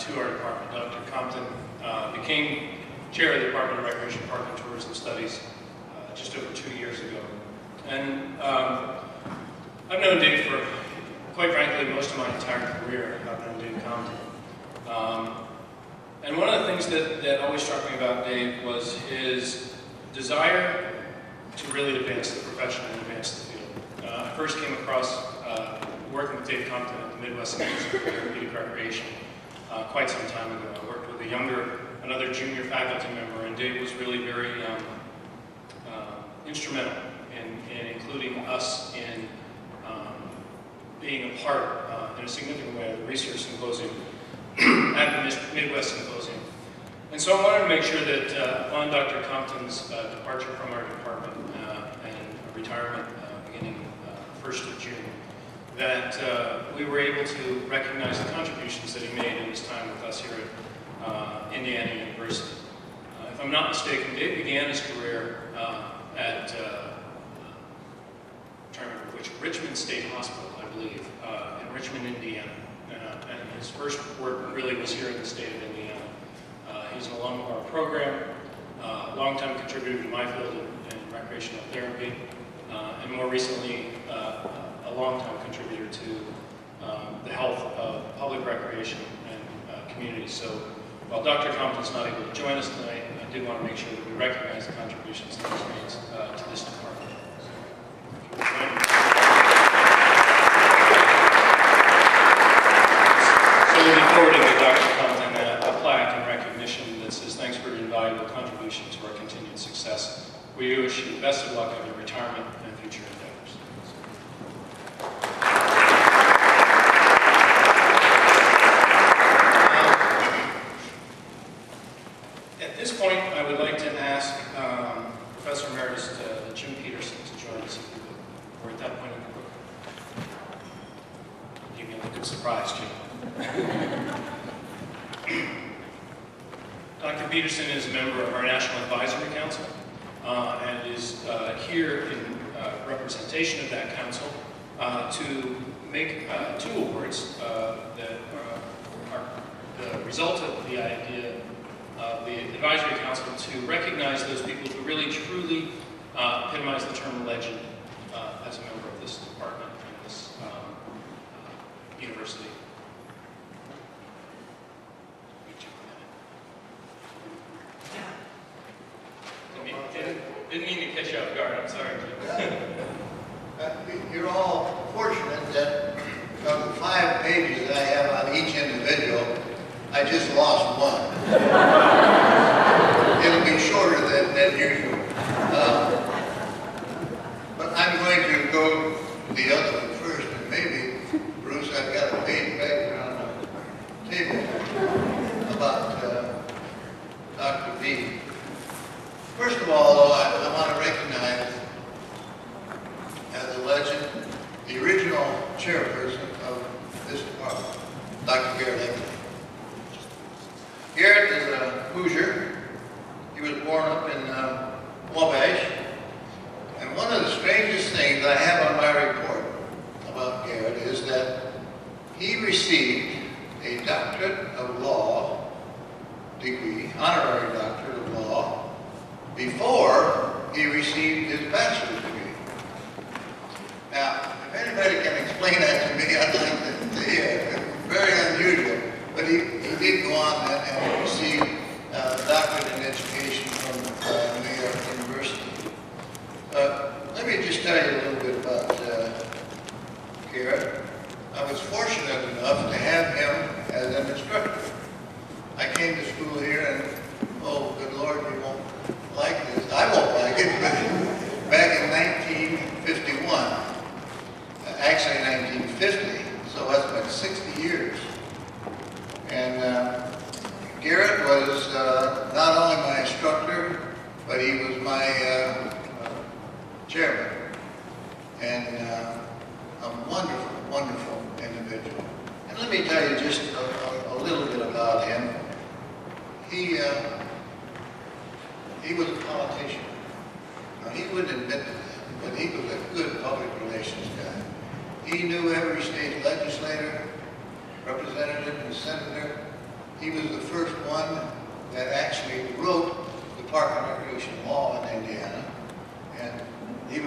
to our department. Dr. Compton became chair of the Department of Recreation, Park, and Tourism Studies just over 2 years ago. And I've known Dave for, quite frankly, most of my entire career. I've known Dave Compton. And one of the things that always struck me about Dave was his desire to really advance the profession and advance the field. I first came across working with Dave Compton at the Midwest Center for Therapeutic Recreation quite some time ago. I worked with another junior faculty member, and Dave was really very instrumental in including us in being a part, in a significant way, of the research symposium at the Midwest Symposium. And so I wanted to make sure that upon Dr. Compton's departure from our department and retirement beginning 1st of June, that we were able to recognize the contributions that he made in his time with us here at Indiana University. If I'm not mistaken, Dave began his career at, I'm trying to remember which, Richmond State Hospital, I believe, in Richmond, Indiana. And his first work really was here in the state of Indiana. He's an alum of our program, longtime contributor to my field in recreational therapy, and more recently, a longtime contributor to the health of public recreation and communities. So while Dr. Compton's not able to join us tonight, I did want to make sure that we recognize the contributions that he's made to this department. So we'll be forwarding to Dr. Compton a plaque in recognition that says, "Thanks for your invaluable contribution to our continued success. We wish you the best of luck on your retirement and future endeavors." At this point, I would like to ask Professor Emeritus Jim Peterson to join us if he would. We're at that point in the book. Give me a look of surprise, Jim. Dr. Peterson is a member of our National Advisory Council and is here in representation of that council to make 2 awards that are the result of the idea of the Advisory Council to recognize those people who really truly epitomize the term legend as a member of this department and this university. Didn't mean to catch you off guard, I'm sorry. You're all fortunate that of the 5 pages that I have on each individual, I just lost one. It'll be shorter than usual. But I'm going to go to the other one first, and maybe, Bruce, I've got a page back around the table about Dr. B. First of all, though, I want to recognize as a legend the original chairperson of this department, Dr. Garrett. Garrett is a Hoosier. He was born up in Wabash. And one of the strangest things I have on my report about Garrett is that he received a doctorate of law degree, honorary doctorate of law, before he received his bachelor's degree. Now, if anybody can explain that to me, I'd like to hear it. It's very unusual. But he did go on and receive a doctorate in education from New York University. Let me just tell you a little bit about Garrett. I was fortunate enough to have him as an instructor. I came to school here and, oh, good Lord, you won't like this. I won't like it, but back in 1951, actually 1950, so that's been 60 years. And Garrett was not only my instructor, but he was my chairman. And a wonderful, wonderful individual. And let me tell you just a little bit about him. He was a politician. Now, he wouldn't admit to that, but he was a good public relations guy. He knew every state legislator, representative, and senator, He was the first one that actually wrote the Park and Recreation law in Indiana. And he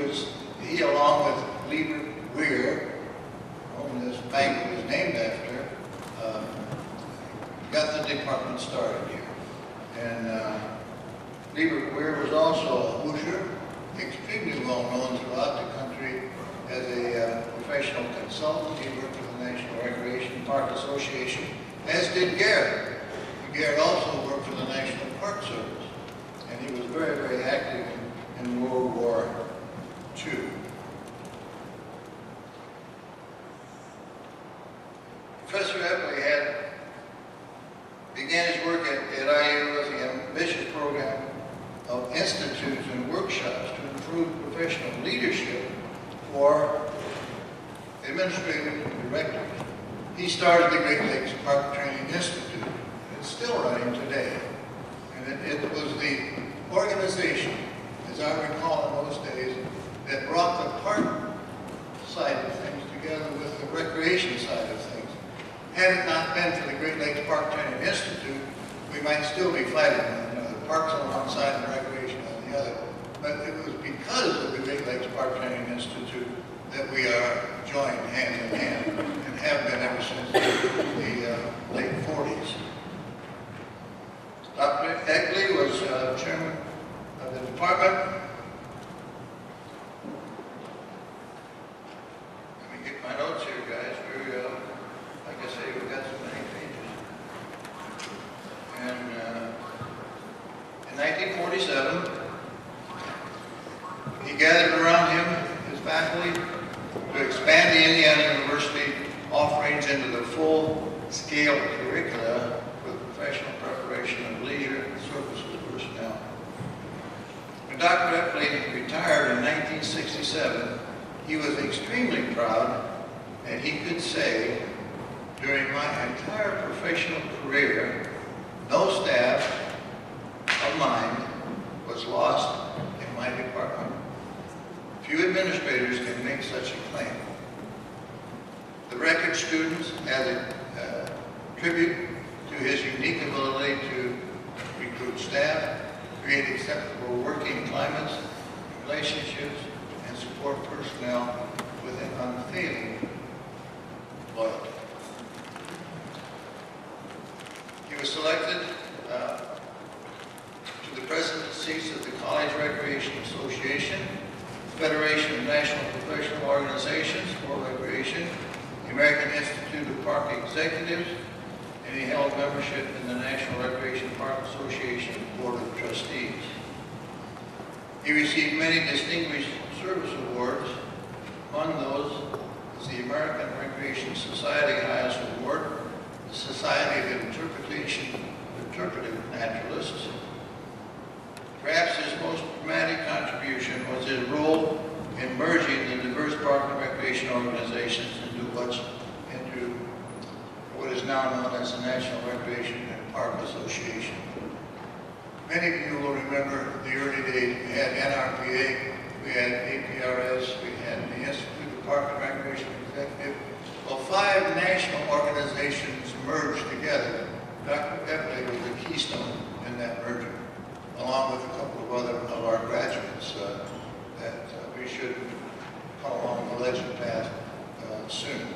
along with Weir, whom this banquet was named after, got the department started here. And Weir was also a Hoosier, extremely well known throughout the country as a professional consultant. He worked for the National Recreation Park Association, as did Garrett. Garrett also worked for the National Park Service, and he was very, very active in World War II. Professor Epley began his work at IU with the ambitious program of institutes and workshops to improve professional leadership for administrative directors. He started the Great Lakes Park Training Institute. It's still running today. And it was the organization, as I recall in those days, that brought the park side of things together with the recreation side of things. Had it not been for the Great Lakes Park Training Institute, we might still be fighting one another. Parks on one side and recreation on the other. But it was because of the Great Lakes Park Training Institute that we are joined hand in hand and have been ever since the late 40s. Dr. Egley was chairman of the department. Let me get my notes here, guys. Like I say, we've got so many pages. And in 1947, he gathered around him his faculty to expand the Indiana University offerings into the full-scale curricula with professional preparation of leisure and services personnel. When Dr. Epley retired in 1967, he was extremely proud that he could say, during my entire professional career, no staff of mine was lost in my department. Few administrators can make such a claim. The record students, as a tribute to his unique ability to recruit staff, create acceptable working climates, relationships, and support personnel with an unfailing loyalty. He was selected to the presidencies of the College Recreation Association, Federation of National Professional Organizations for Recreation, the American Institute of Park Executives, and he held membership in the National Recreation Park Association Board of Trustees. He received many distinguished service awards. Among those is the American Recreation Society Highest Award, the Society of Interpretive Naturalists. Perhaps his most dramatic contribution was his role in merging the diverse park and recreation organizations into what is now known as the National Recreation and Park Association. Many of you will remember the early days. We had NRPA, we had APRS, we had the Institute of Park and Recreation Executive. Well, 5 national organizations merged together. Dr. Epley was the keystone in that merger, along with a couple of other of our graduates that we should come along the legend path soon.